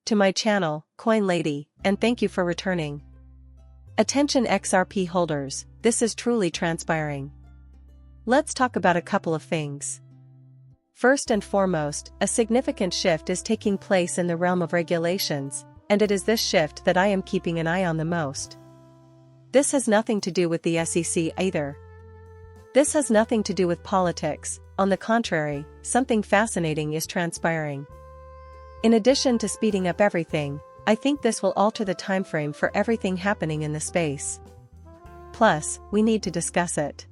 to my channel, Coin Lady, and thank you for returning. Attention XRP holders, this is truly transpiring. Let's talk about a couple of things. First and foremost, a significant shift is taking place in the realm of regulations, and it is this shift that I am keeping an eye on the most. This has nothing to do with the SEC either. This has nothing to do with politics, on the contrary, something fascinating is transpiring. In addition to speeding up everything, I think this will alter the timeframe for everything happening in the space. Plus, we need to discuss it.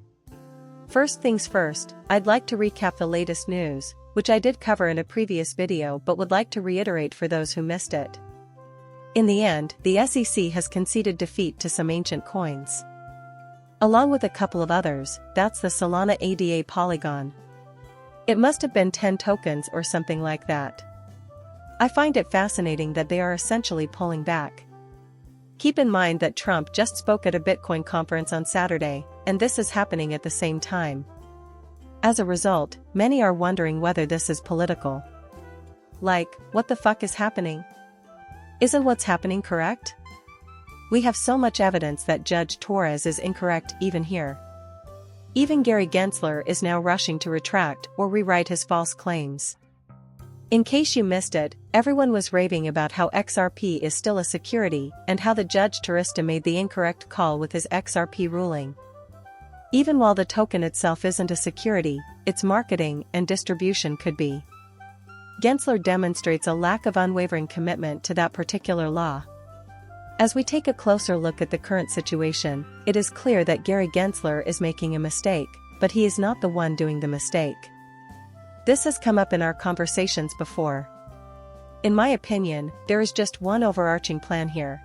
First things first, I'd like to recap the latest news, which I did cover in a previous video but would like to reiterate for those who missed it. In the end, the SEC has conceded defeat to some ancient coins. Along with a couple of others, that's the Solana ADA Polygon. It must have been 10 tokens or something like that. I find it fascinating that they are essentially pulling back. Keep in mind that Trump just spoke at a Bitcoin conference on Saturday, and this is happening at the same time. As a result, many are wondering whether this is political. Like, what the fuck is happening? Isn't what's happening correct? We have so much evidence that Judge Torres is incorrect even here. Even Gary Gensler is now rushing to retract or rewrite his false claims. In case you missed it, everyone was raving about how XRP is still a security and how the Judge Turista made the incorrect call with his XRP ruling. Even while the token itself isn't a security, its marketing and distribution could be. Gensler demonstrates a lack of unwavering commitment to that particular law. As we take a closer look at the current situation, it is clear that Gary Gensler is making a mistake, but he is not the one doing the mistake. This has come up in our conversations before. In my opinion, there is just one overarching plan here.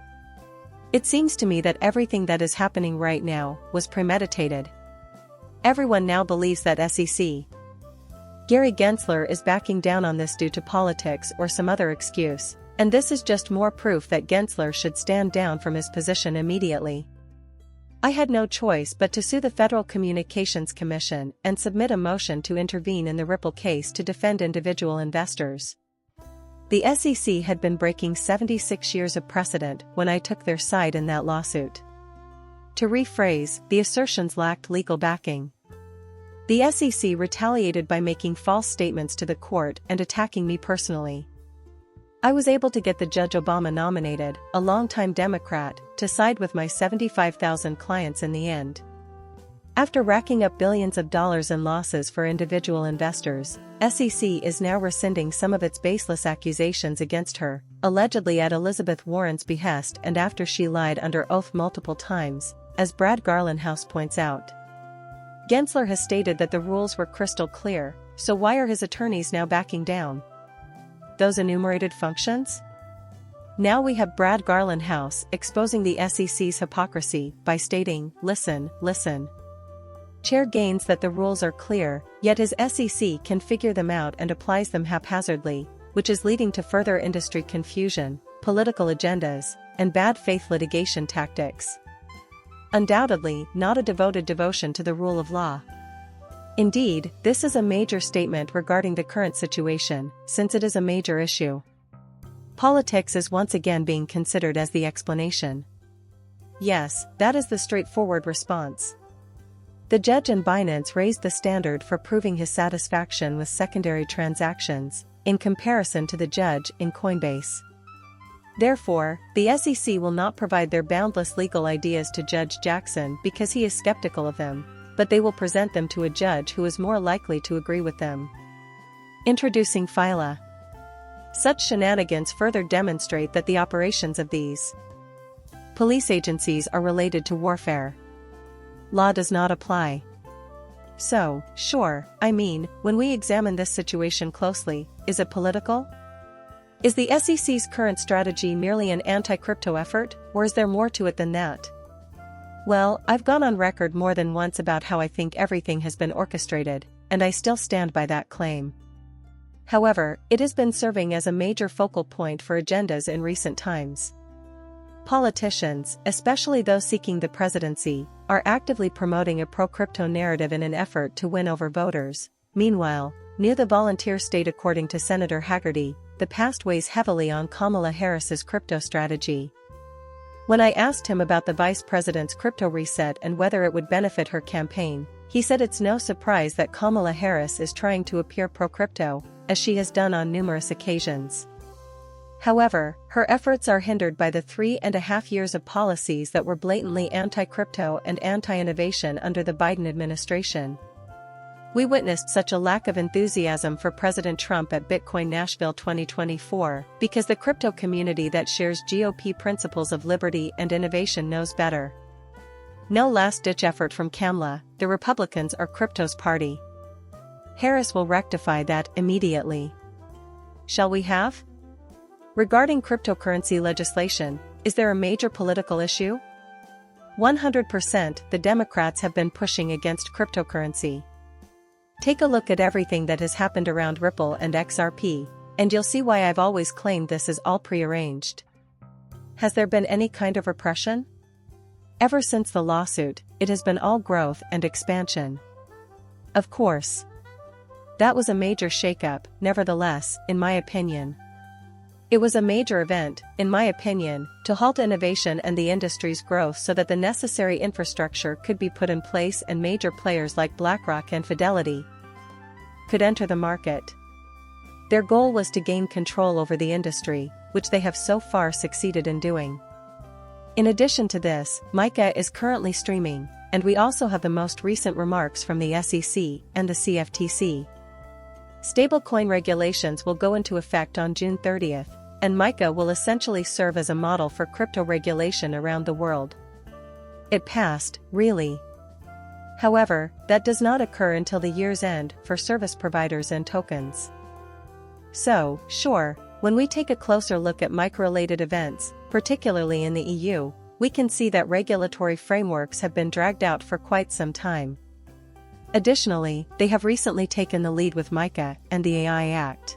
It seems to me that everything that is happening right now was premeditated. Everyone now believes that SEC. Gary Gensler is backing down on this due to politics or some other excuse, and this is just more proof that Gensler should stand down from his position immediately. I had no choice but to sue the Federal Communications Commission and submit a motion to intervene in the Ripple case to defend individual investors. The SEC had been breaking 76 years of precedent when I took their side in that lawsuit. To rephrase, the assertions lacked legal backing. The SEC retaliated by making false statements to the court and attacking me personally. I was able to get the Judge Obama nominated, a longtime Democrat, to side with my 75,000 clients in the end. After racking up billions of dollars in losses for individual investors, SEC is now rescinding some of its baseless accusations against her, allegedly at Elizabeth Warren's behest and after she lied under oath multiple times, as Brad Garlinghouse points out. Gensler has stated that the rules were crystal clear, so why are his attorneys now backing down? Those enumerated functions? Now we have Brad Garlinghouse exposing the SEC's hypocrisy by stating, listen. Chair gains that the rules are clear, yet his SEC can figure them out and applies them haphazardly, which is leading to further industry confusion, political agendas, and bad faith litigation tactics. Undoubtedly, not a devoted devotion to the rule of law. Indeed, this is a major statement regarding the current situation, since it is a major issue. Politics is once again being considered as the explanation. Yes, that is the straightforward response. The judge in Binance raised the standard for proving his satisfaction with secondary transactions, in comparison to the judge in Coinbase. Therefore, the SEC will not provide their boundless legal ideas to Judge Jackson because he is skeptical of them, but they will present them to a judge who is more likely to agree with them. Introducing Phyla. Such shenanigans further demonstrate that the operations of these police agencies are related to warfare. Law does not apply. So, sure, when we examine this situation closely, is it political? Is the SEC's current strategy merely an anti-crypto effort, or is there more to it than that? Well, I've gone on record more than once about how I think everything has been orchestrated, and I still stand by that claim. However, it has been serving as a major focal point for agendas in recent times. Politicians, especially those seeking the presidency, are actively promoting a pro-crypto narrative in an effort to win over voters. Meanwhile, near the volunteer state, according to Senator Haggerty, the past weighs heavily on Kamala Harris's crypto strategy. When I asked him about the vice president's crypto reset and whether it would benefit her campaign, he said it's no surprise that Kamala Harris is trying to appear pro-crypto, as she has done on numerous occasions. However, her efforts are hindered by the 3.5 years of policies that were blatantly anti-crypto and anti-innovation under the Biden administration. We witnessed such a lack of enthusiasm for President Trump at Bitcoin Nashville 2024 because the crypto community that shares GOP principles of liberty and innovation knows better. No last-ditch effort from Kamala, the Republicans are crypto's party. Harris will rectify that immediately. Shall we have? Regarding cryptocurrency legislation, is there a major political issue? 100% the Democrats have been pushing against cryptocurrency. Take a look at everything that has happened around Ripple and XRP, and you'll see why I've always claimed this is all prearranged. Has there been any kind of repression? Ever since the lawsuit, it has been all growth and expansion. Of course. That was a major shakeup, nevertheless, in my opinion. It was a major event, in my opinion, to halt innovation and the industry's growth so that the necessary infrastructure could be put in place and major players like BlackRock and Fidelity could enter the market. Their goal was to gain control over the industry, which they have so far succeeded in doing. In addition to this, MiCA is currently streaming, and we also have the most recent remarks from the SEC and the CFTC. Stablecoin regulations will go into effect on June 30th, and MiCA will essentially serve as a model for crypto regulation around the world. It passed, really. However, that does not occur until the year's end for service providers and tokens. So, sure, when we take a closer look at MiCA-related events, particularly in the EU, we can see that regulatory frameworks have been dragged out for quite some time. Additionally, they have recently taken the lead with MiCA and the AI Act.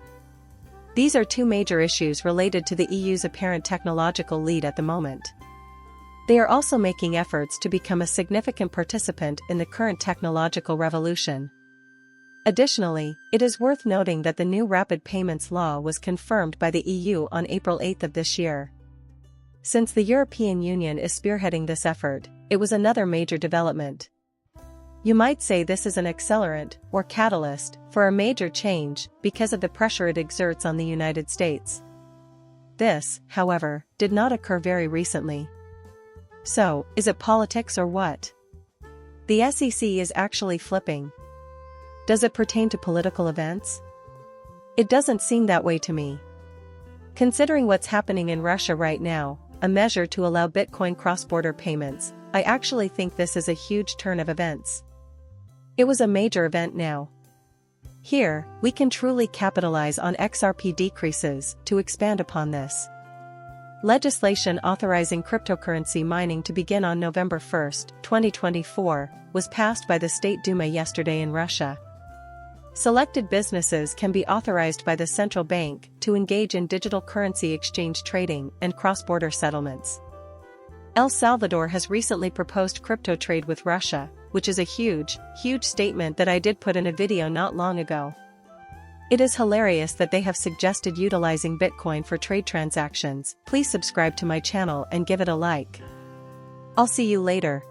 These are two major issues related to the EU's apparent technological lead at the moment. They are also making efforts to become a significant participant in the current technological revolution. Additionally, it is worth noting that the new rapid payments law was confirmed by the EU on April 8 of this year. Since the European Union is spearheading this effort, it was another major development. You might say this is an accelerant, or catalyst, for a major change because of the pressure it exerts on the United States. This, however, did not occur very recently. So, is it politics or what? The SEC is actually flipping. Does it pertain to political events? It doesn't seem that way to me. Considering what's happening in Russia right now, a measure to allow Bitcoin cross-border payments, I actually think this is a huge turn of events. It was a major event now. Here, we can truly capitalize on XRP decreases to expand upon this. Legislation authorizing cryptocurrency mining to begin on November 1, 2024, was passed by the State Duma yesterday in Russia. Selected businesses can be authorized by the central bank to engage in digital currency exchange trading and cross-border settlements. El Salvador has recently proposed crypto trade with Russia, which is a huge statement that I did put in a video not long ago. It is hilarious that they have suggested utilizing Bitcoin for trade transactions. Please subscribe to my channel and give it a like. I'll see you later.